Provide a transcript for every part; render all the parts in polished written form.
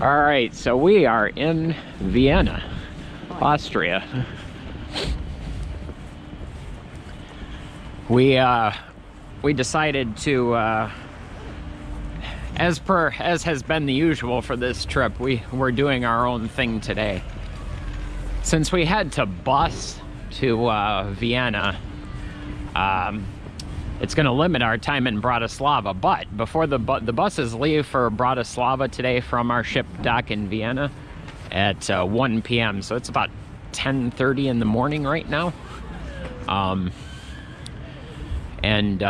All right, so we are in Vienna, Austria. We decided to, as has been the usual for this trip, we're doing our own thing today. Since we had to bus to Vienna, it's going to limit our time in Bratislava, but before the buses leave for Bratislava today from our ship dock in Vienna at 1 p.m. So it's about 10:30 in the morning right now. And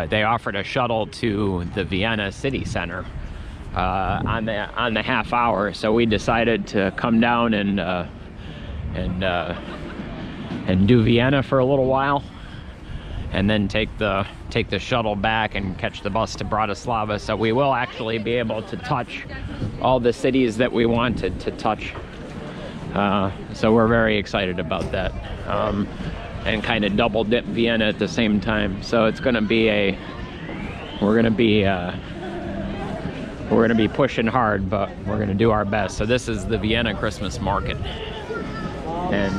they offered a shuttle to the Vienna city center on the half hour. So we decided to come down and do Vienna for a little while, and then take the shuttle back and catch the bus to Bratislava. So we will actually be able to touch all the cities that we wanted to touch. So we're very excited about that. And kind of double dip Vienna at the same time. So it's gonna be we're gonna be pushing hard, but we're gonna do our best. So this is the Vienna Christmas Market. And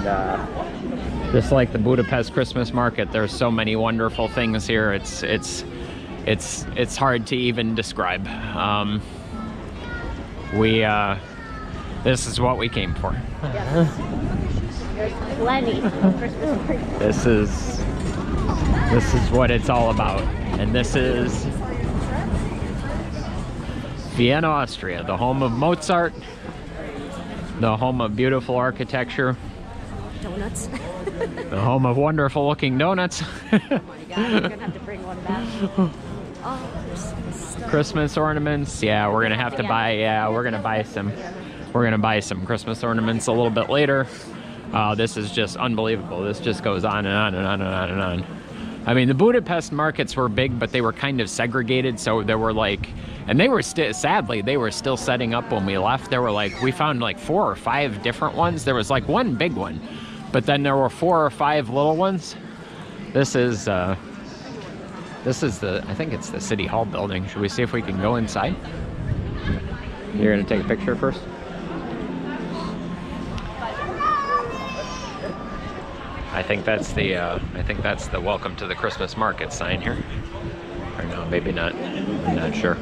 just like the Budapest Christmas Market, there's so many wonderful things here. It's hard to even describe. This is what we came for. Yes. There's plenty of Christmas markets. This is what it's all about. And this is Vienna, Austria, the home of Mozart, the home of beautiful architecture, Donuts. the home of wonderful looking donuts. Oh my God, we're gonna have to bring one back. Oh, Christmas ornaments. Yeah, we're gonna have to buy. Yeah, we're gonna buy some Christmas ornaments a little bit later. This is just unbelievable. This just goes on and on and on and on and on. I mean, the Budapest markets were big, but they were kind of segregated. So there were like, and they were sadly, they were still setting up when we left. There were like, we found like 4 or 5 different ones. There was like one big one, but then there were 4 or 5 little ones. This is the, I think it's the City Hall building. Should we see if we can go inside? You're gonna take a picture first? I think that's the welcome to the Christmas market sign here. Or no, maybe not. I'm not sure.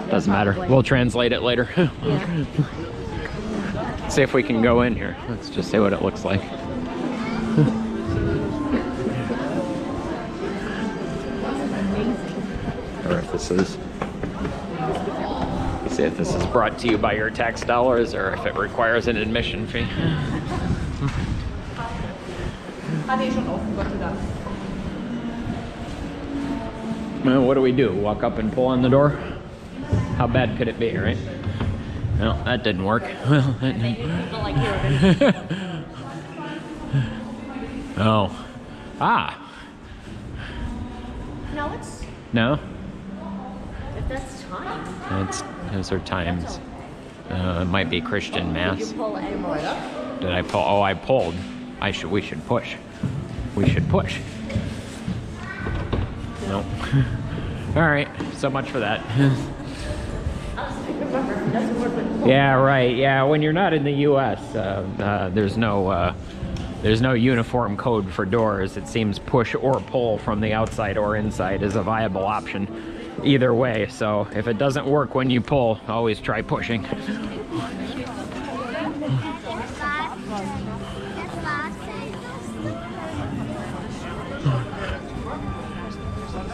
Doesn't matter. We'll translate it later. yeah. See if we can go in here. Let's just see what it looks like. Or if this is, see if this is brought to you by your tax dollars or if it requires an admission fee. Well, what do we do? Walk up and pull on the door? How bad could it be, right? Well, that didn't work. Well, that didn't. Oh. Ah. No, it's. No? If that's time. Those are times. It might be Christian Mass. Did you pull any more? Did I pull? Oh, I pulled. We should push. We should push. Nope. All right. So much for that. Yeah, right. Yeah, when you're not in the U.S., there's no uniform code for doors. It seems push or pull from the outside or inside is a viable option either way. So if it doesn't work when you pull, always try pushing.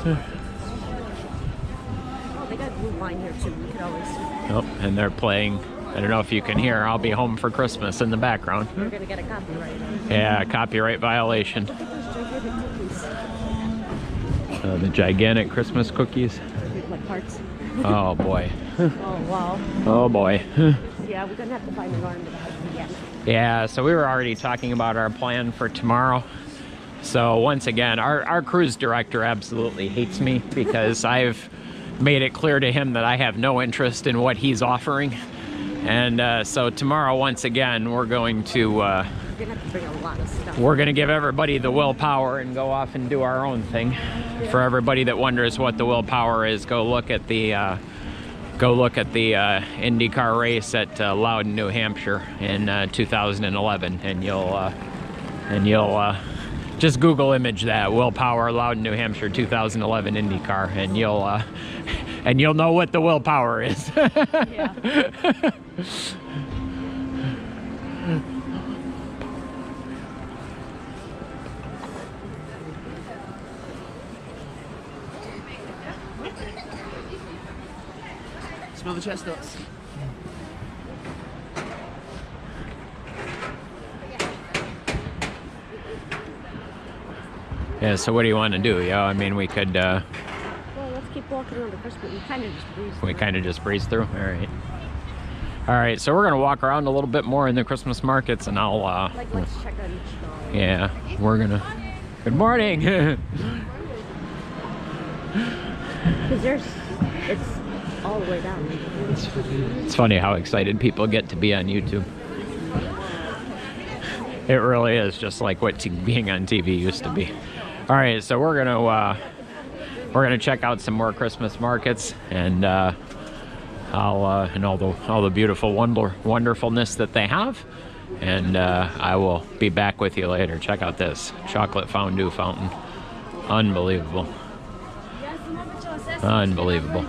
Oh, they got blue wine here too. We could always. Oh, and they're playing. I don't know if you can hear. I'll be home for Christmas in the background. We're gonna get a copyright. Yeah, copyright violation. Look at those gigantic cookies. The gigantic Christmas cookies. Like hearts. Oh boy. Oh wow. Oh boy. Yeah, we're gonna have to find an ornament again. Yeah, so we were already talking about our plan for tomorrow. So once again, our cruise director absolutely hates me because I've made it clear to him that I have no interest in what he's offering. And so tomorrow, once again, we're going to We're gonna have to bring a lot of stuff. we're gonna give everybody the willpower and go off and do our own thing. For everybody that wonders what the willpower is, go look at the go look at the IndyCar race at Loudon, New Hampshire in 2011, and you'll just Google image that willpower Loudon, New Hampshire 2011 IndyCar, and you'll know what the willpower is. Yeah. Smell the chestnuts. Yeah, so what do you want to do? Yeah, I mean, we could, Well, let's keep walking around the Christmas. We kind of just breeze. we kind of just breeze through. All right, so we're gonna walk around a little bit more in the Christmas markets, and I'll, Like, let's check on each stall. yeah, we're gonna, good morning. Because it's all the way down. It's funny how excited people get to be on YouTube. It really is just like what being on TV used to be. All right, so we're gonna check out some more Christmas markets, and and all the beautiful wonderfulness that they have, and I will be back with you later. Check out this chocolate fondue fountain, unbelievable, unbelievable.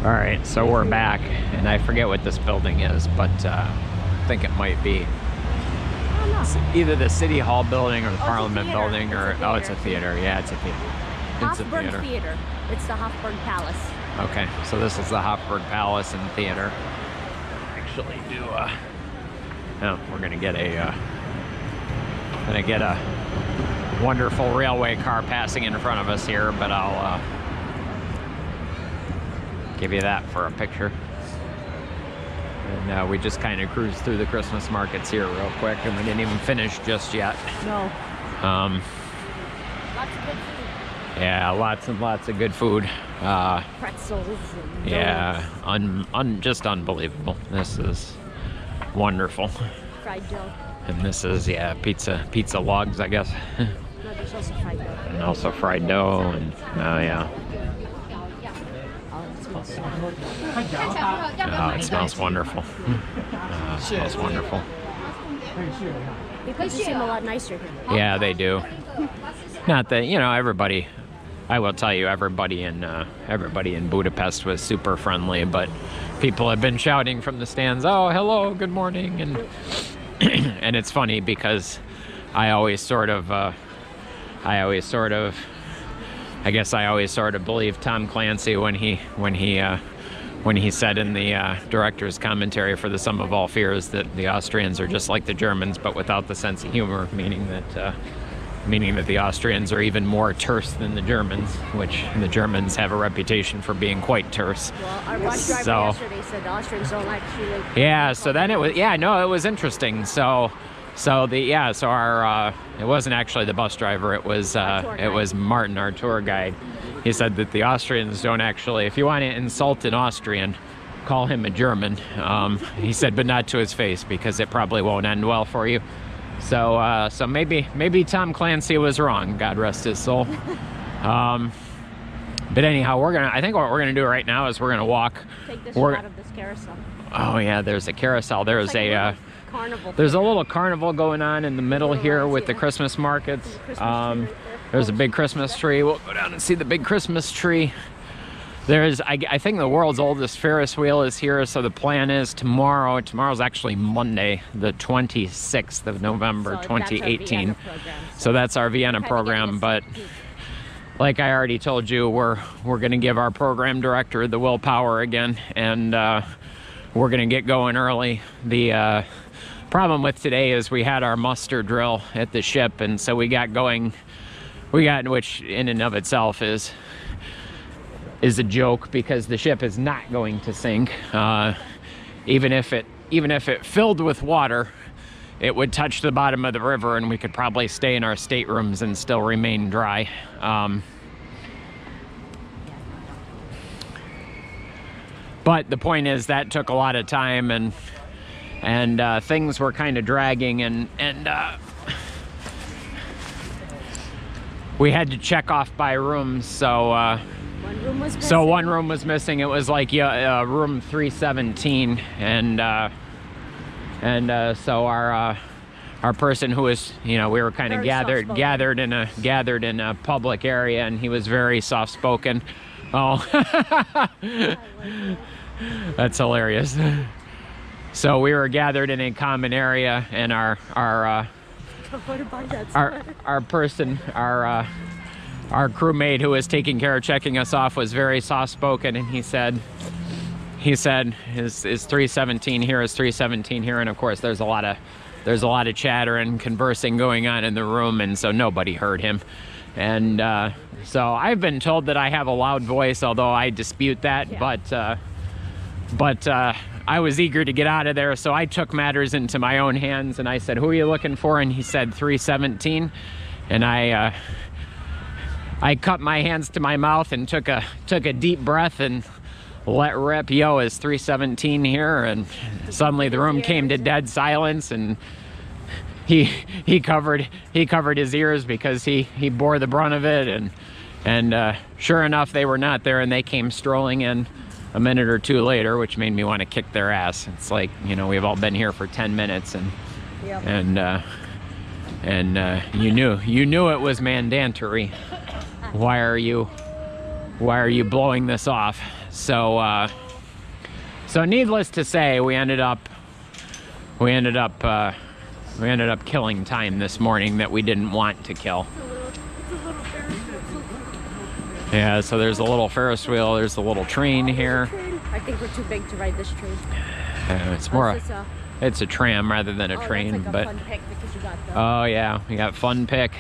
All right, so we're back, and I forget what this building is, but I think it might be either the City Hall building or the Parliament building, or oh, it's a theater. Yeah, it's a theater. It's a Hofburg theater. Theater. It's the Hofburg Palace. Okay, so this is the Hofburg Palace and Theater. Actually, we're gonna get a wonderful railway car passing in front of us here, but I'll give you that for a picture. And we just kind of cruised through the Christmas markets here real quick, and we didn't even finish just yet. No. Um, Lots of good food. yeah, lots and lots of good food. Pretzels and Yeah, just unbelievable. This is wonderful. fried dough. And this is, yeah, pizza logs, I guess. No, there's also fried dough. And also fried dough, and oh yeah. Oh, it smells so good. Oh, it smells wonderful. It smells wonderful. People just seem a lot nicer here. Yeah, they do. Not that, everybody, I will tell you, everybody in Budapest was super friendly, but people have been shouting from the stands, "Oh, hello, good morning," and and it's funny because I always sort of believed Tom Clancy when he said in the director's commentary for The Sum of All Fears that the Austrians are just like the Germans, but without the sense of humor, meaning that the Austrians are even more terse than the Germans, which the Germans have a reputation for being quite terse. Well, our bus driver yesterday said the Austrians don't actually. Yeah, so then it was interesting. So our it wasn't actually the bus driver, it was Martin, our tour guide. He said that the Austrians don't actually, if you want to insult an Austrian, call him a German. He said, but not to his face, because it probably won't end well for you. So maybe Tom Clancy was wrong, God rest his soul. But anyhow, I think what we're gonna do right now is we're gonna walk. Take this out of this carousel. Oh yeah, there's a carousel. There's like carnival. There's a little carnival going on in the middle here with the Christmas markets. There's a big Christmas tree. We'll go down and see the big Christmas tree. I think the world's oldest Ferris wheel is here, so the plan is tomorrow's actually Monday, the 26th of November, 2018. So that's our Vienna program, but like I already told you, we're going to give our program director the willpower again, and we're going to get going early. The problem with today is we had our muster drill at the ship, and so we got going, which in and of itself is a joke, because the ship is not going to sink. Even if it filled with water, it would touch the bottom of the river, and we could probably stay in our staterooms and still remain dry. But the point is that took a lot of time, and things were kind of dragging, and we had to check off by rooms, so One room was missing. So one room was missing. It was like room 317, and so our person who was, you know, we were kind of gathered in a public area, and he was very soft spoken. Oh, that's hilarious. So we were gathered in a common area, and our crewmate who was taking care of checking us off was very soft spoken, and he said is 317 here, is 317 here, and of course there's a lot of chatter and conversing going on in the room, and so nobody heard him. And so I've been told that I have a loud voice, although I dispute that. Yeah. But I was eager to get out of there, so I took matters into my own hands, and I said, "Who are you looking for?" And he said 317, and I cut my hands to my mouth and took a deep breath and let rip. Yo, is 317 here? And suddenly the room came to dead silence, and he covered his ears because he bore the brunt of it, and sure enough, they were not there, and they came strolling in a minute or two later, which made me want to kick their ass. It's like, you know, we've all been here for 10 minutes, and yep. You knew it was mandatory. Why are you blowing this off? So needless to say, we ended up killing time this morning that we didn't want to kill. Yeah, so there's a little Ferris wheel, there's a little train here. I think we're too big to ride this train. It's more it's a tram rather than a train, that's like but a fun pick because you got the... Oh yeah, we got fun pick.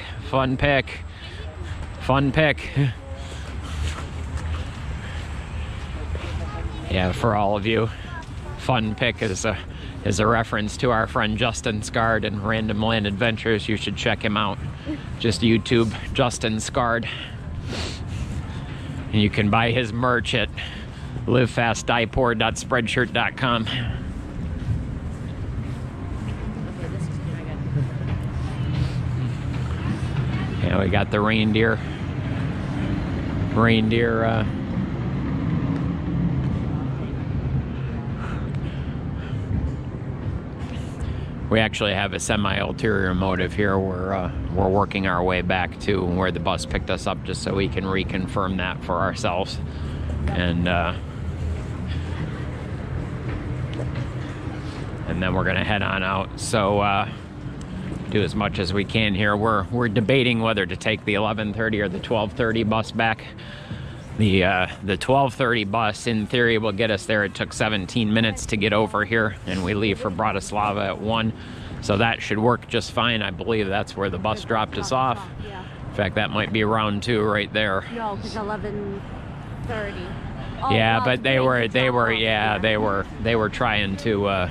Yeah, for all of you, fun pick is a reference to our friend Justin Scard and Random Land Adventures. You should check him out. Just YouTube Justin Scard. And you can buy his merch at livefastdiepoor.spreadshirt.com. Yeah, we got the reindeer. We actually have a semi-ulterior motive here. We're working our way back to where the bus picked us up, just so we can reconfirm that for ourselves, and then we're gonna head on out. So do as much as we can here. We're debating whether to take the 11:30 or the 12:30 bus back. The 12:30 bus, in theory, will get us there. It took 17 minutes to get over here, and we leave for Bratislava at 1. So that should work just fine. I believe that's where the bus dropped us off. Yeah. In fact, that might be round 2 right there. No, because 11:30. Yeah, but they were trying to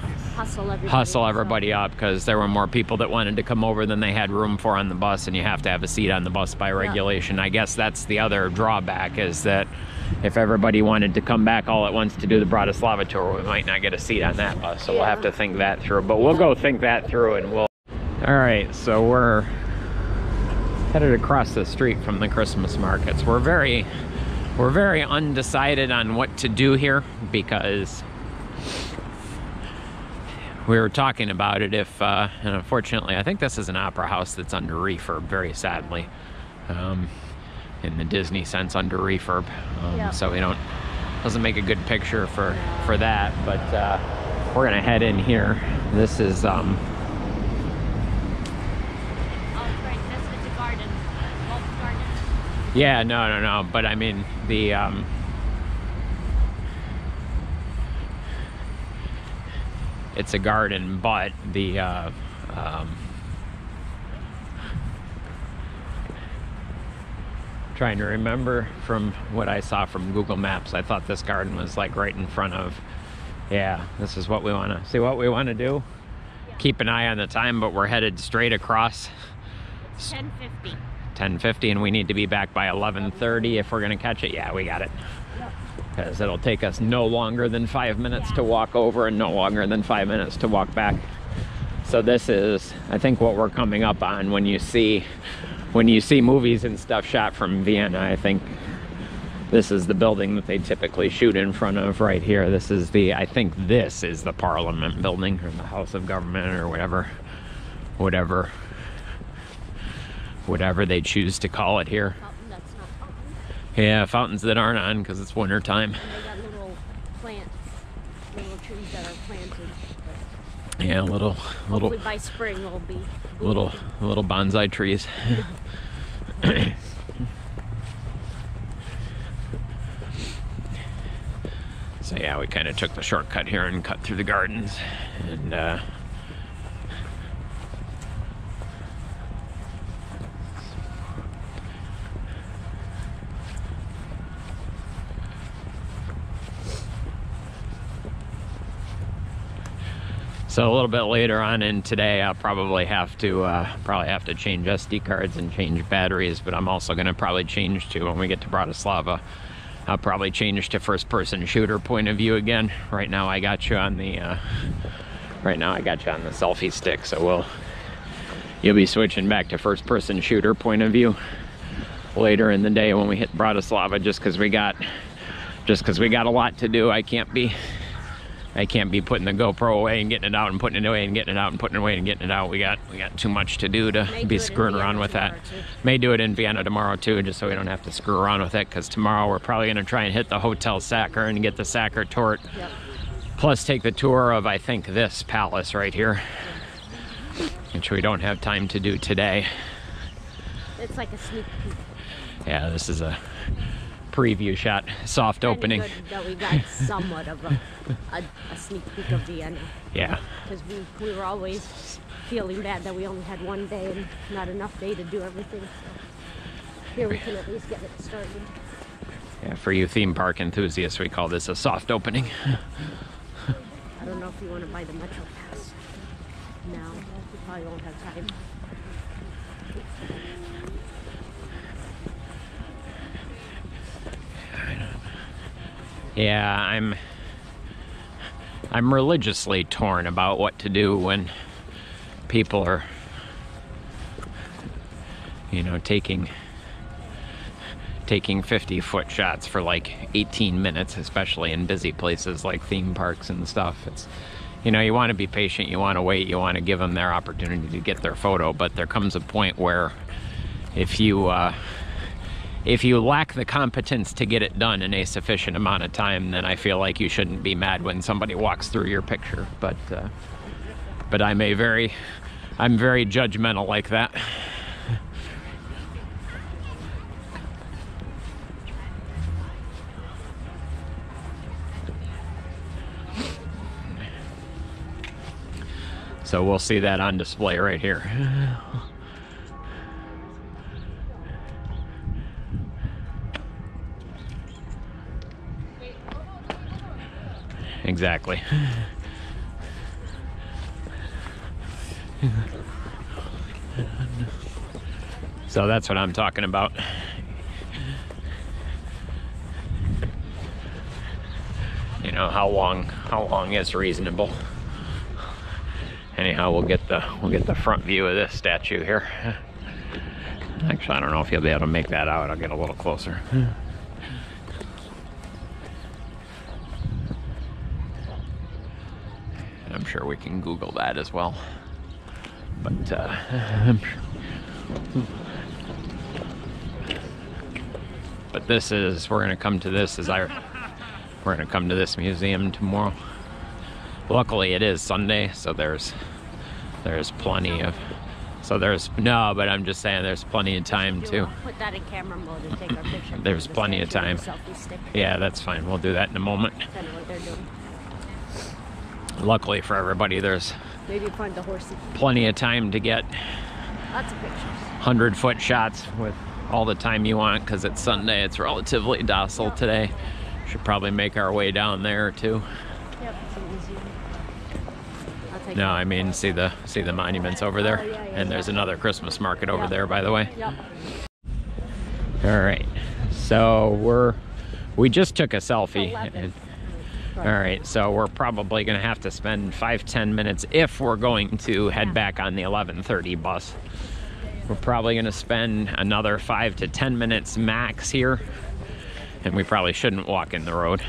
hustle everybody up, because there were more people that wanted to come over than they had room for on the bus, and you have to have a seat on the bus by regulation. I guess that's the other drawback, is that if everybody wanted to come back all at once to do the Bratislava tour, we might not get a seat on that bus, so we'll have to think that through. But we'll go think that through, and we'll... All right, so we're headed across the street from the Christmas markets. We're very undecided on what to do here, because we were talking about it if, and unfortunately, I think this is an opera house that's under refurb, very sadly. In the Disney sense, under refurb. So doesn't make a good picture for that, but we're gonna head in here. This is, Oh, right, this is a garden. Garden. Yeah, no, but I mean, the, it's a garden, but the, trying to remember from what I saw from Google Maps, I thought this garden was like right in front of, yeah, this is what we want to, see what we want to do? Yeah. Keep an eye on the time, but we're headed straight across. 10:50. 10:50, and we need to be back by 11:30 if we're going to catch it. Yeah, we got it. Because it'll take us no longer than 5 minutes to walk over, and no longer than 5 minutes to walk back. So this is, I think, what we're coming up on when you see movies and stuff shot from Vienna. I think This is the building that they typically shoot in front of right here. This is the, I think this is the Parliament building, or the House of Government, or whatever they choose to call it here. That's not fountain. Yeah, fountains that aren't on because it's winter time. And they got little plants, little trees that are planted. Yeah, little Hopefully by spring will be little bonsai trees. So yeah, we kind of took the shortcut here and cut through the gardens, and so a little bit later on in today, I'll probably have to change SD cards and change batteries. But I'm also going to probably change to, when we get to Bratislava, I'll probably change to first-person shooter point of view again. Right now, I got you on the selfie stick, so you'll be switching back to first-person shooter point of view later in the day when we hit Bratislava. Just because we got a lot to do, I can't be putting the GoPro away and getting it out and putting it away and getting it out and putting it away and getting it out. We got too much to do to be screwing around with that. May do it in Vienna tomorrow too, just so we don't have to screw around with it, because tomorrow we're probably going to try and hit the Hotel Sacher and get the Sacher Tort. Yep. Plus take the tour of, I think, this palace right here, which we don't have time to do today. It's like a sneak peek. Yeah, this is a preview shot, soft opening. Good that we got somewhat of a sneak peek of Vienna. Yeah. Because we were always feeling bad that we only had one day and not enough day to do everything. So here we can at least get it started. Yeah, for you theme park enthusiasts, we call this a soft opening. I don't know if you want to buy the Metro Pass now. You probably won't have time. Yeah, I'm religiously torn about what to do when people are, taking 50-foot shots for like 18 minutes, especially in busy places like theme parks and stuff. It's, you want to be patient, you want to wait, you want to give them their opportunity to get their photo, but there comes a point where if you lack the competence to get it done in a sufficient amount of time, then I feel like you shouldn't be mad when somebody walks through your picture. But I'm very judgmental like that. So we'll see that on display right here. Exactly. So that's what I'm talking about. How long is reasonable. Anyhow, we'll get the front view of this statue here. Actually, I don't know if you'll be able to make that out. I'll get a little closer. I'm sure we can Google that as well. But we're gonna come to this museum tomorrow. Luckily, it is Sunday, so there's plenty of. But I'm just saying there's plenty of time to put that in camera mode and take our picture. There's plenty of time. Yeah, that's fine. We'll do that in a moment. Kind of what they're doing. Luckily for everybody, there's maybe find the horsey. Plenty of time to get lots of pictures. 100-foot shots with all the time you want, because it's Sunday. It's relatively docile today. Should probably make our way down there too. Yep, it's easy. No, I mean see the monuments over there, and there's another Christmas market over there, by the way. Yep. All right, so we just took a selfie. All right, so we're probably going to have to spend 5-10 minutes if we're going to head back on the 11:30 bus. We're probably going to spend another 5 to 10 minutes max here, and we probably shouldn't walk in the road.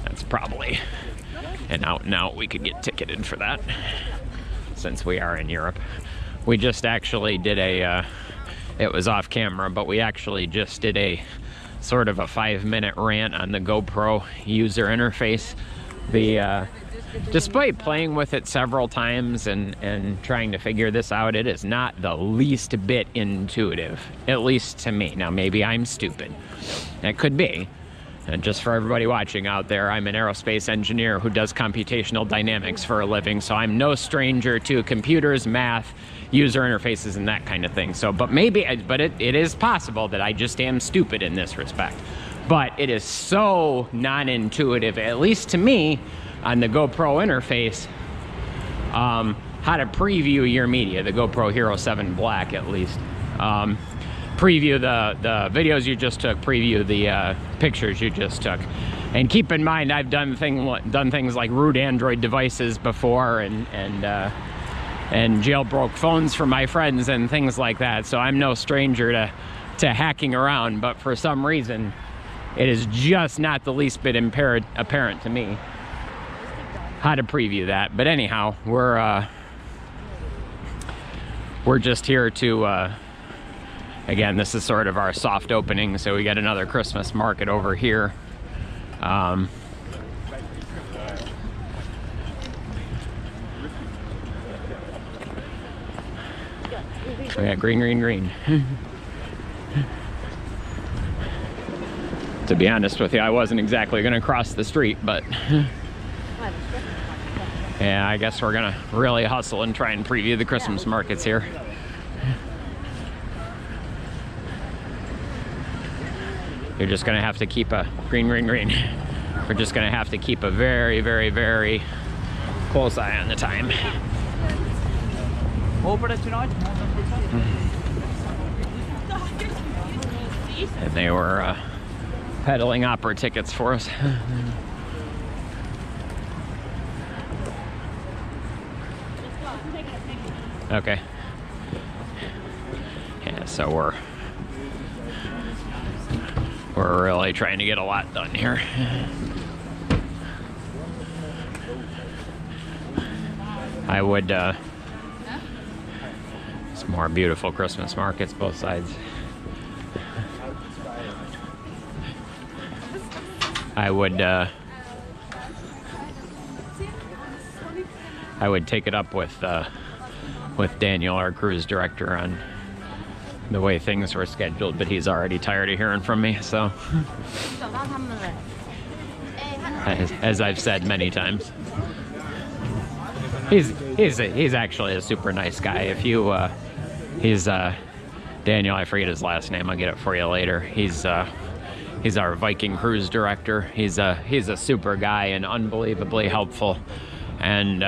That's probably an out and out. We could get ticketed for that since we are in Europe. We just actually did a, it was off camera, but we actually just did a sort of a 5-minute rant on the GoPro user interface. Despite playing with it several times and trying to figure this out, it is not the least bit intuitive, at least to me. Now, maybe I'm stupid. It could be. And just for everybody watching out there, I'm an aerospace engineer who does computational dynamics for a living, so I'm no stranger to computers, math, user interfaces, and that kind of thing. So, but it is possible that I just am stupid in this respect. But it is so non-intuitive, at least to me, on the GoPro interface, how to preview your media, the GoPro Hero 7 Black at least. Preview the videos you just took, preview the pictures you just took. And keep in mind, I've done things like root Android devices before and jailbroke phones for my friends and things like that. So I'm no stranger to hacking around, but for some reason, it is just not the least bit apparent to me how to preview that. But anyhow, we're just here to, again, this is sort of our soft opening, so we got another Christmas market over here. So yeah, green, green, green. To be honest with you, I wasn't exactly going to cross the street, but yeah, I guess we're going to really hustle and try and preview the Christmas markets here. You're just going to have to keep a green, green, green. We're just going to have to keep a very, very, very close eye on the time. And they were peddling opera tickets for us. Okay. Yeah, so we're really trying to get a lot done here. I would some more beautiful Christmas markets both sides. I would take it up with Daniel, our cruise director, on the way things were scheduled, but he's already tired of hearing from me, so as I've said many times, he's actually a super nice guy. If you he's Daniel, I forget his last name, I'll get it for you later. He's our Viking cruise director. He's a super guy and unbelievably helpful. And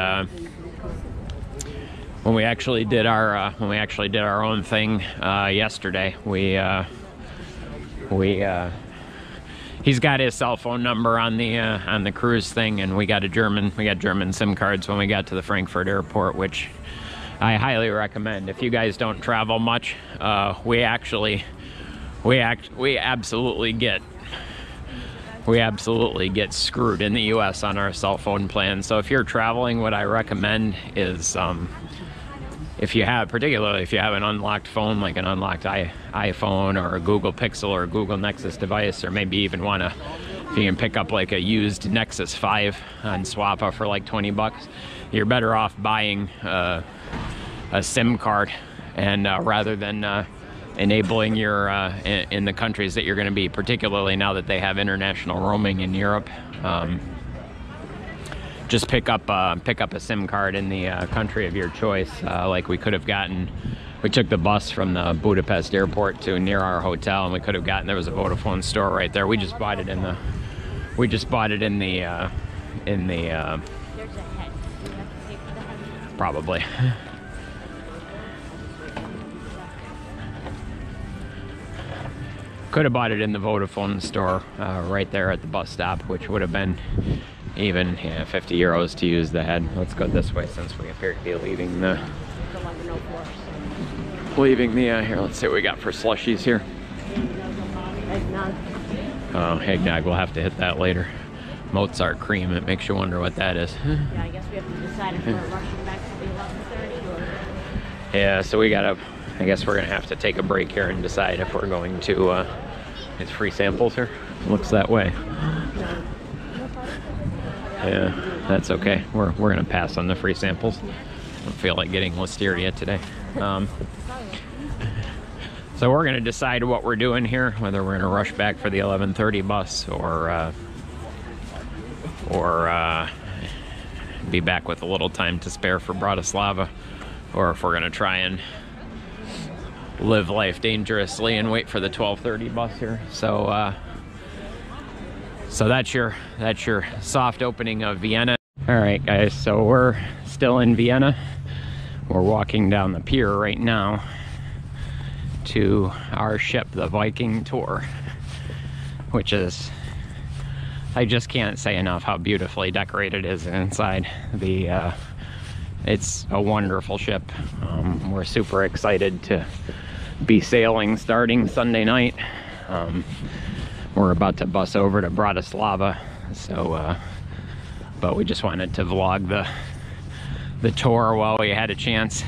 when we actually did our own thing yesterday, he's got his cell phone number on the cruise thing, and we got German SIM cards when we got to the Frankfurt airport, which I highly recommend. If you guys don't travel much, we absolutely get screwed in the US on our cell phone plan. So if you're traveling, what I recommend is particularly if you have an unlocked phone, like an unlocked iPhone or a Google Pixel or a Google Nexus device, or maybe even if you can pick up like a used Nexus 5 on Swappa for like 20 bucks, you're better off buying a SIM card, and rather than enabling your in the countries that you're going to be, particularly now that they have international roaming in Europe, just pick up a SIM card in the country of your choice. Like we could have gotten, we took the bus from the Budapest airport to near our hotel, and we could have gotten, there was a Vodafone store right there. We just bought it in the There's a head. probably. Could have bought it in the Vodafone store right there at the bus stop, which would have been even 50 euros to use the head. Let's go this way since we appear to be leaving the here, let's see what we got for slushies here. eggnog. Oh, eggnog, we'll have to hit that later. Mozart cream, it makes you wonder what that is. Yeah, I guess we have to decide if we're rushing back to the 11:30 or... Yeah, so we gotta, I guess we're gonna have to take a break here and decide if we're going to, it's free samples here? Looks that way. Yeah, that's okay. We're gonna pass on the free samples. I don't feel like getting listeria today. So we're gonna decide what we're doing here, whether we're gonna rush back for the 11:30 bus or be back with a little time to spare for Bratislava, or if we're gonna try and live life dangerously and wait for the 12:30 bus here. So so that's your soft opening of Vienna. All right, guys, so we're still in Vienna. We're walking down the pier right now to our ship, the Viking Tour, which is, I just can't say enough how beautifully decorated it is inside. It's a wonderful ship. We're super excited to be sailing starting Sunday night. We're about to bus over to Bratislava, so but we just wanted to vlog the tour while we had a chance.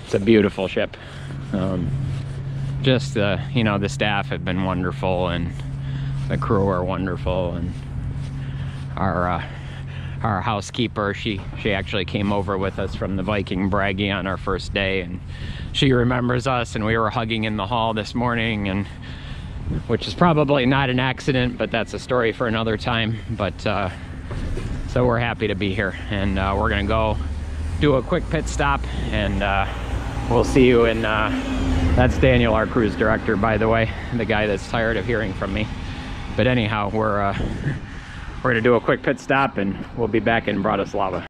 It's a beautiful ship. Just you know, the staff have been wonderful and the crew are wonderful, and our housekeeper, she actually came over with us from the Viking Braggy on our first day, and she remembers us, and we were hugging in the hall this morning, and which is probably not an accident, but that's a story for another time. But so we're happy to be here, and we're gonna go do a quick pit stop, and we'll see you in that's Daniel, our cruise director, by the way, the guy that's tired of hearing from me. But anyhow, we're gonna do a quick pit stop, and we'll be back in Bratislava.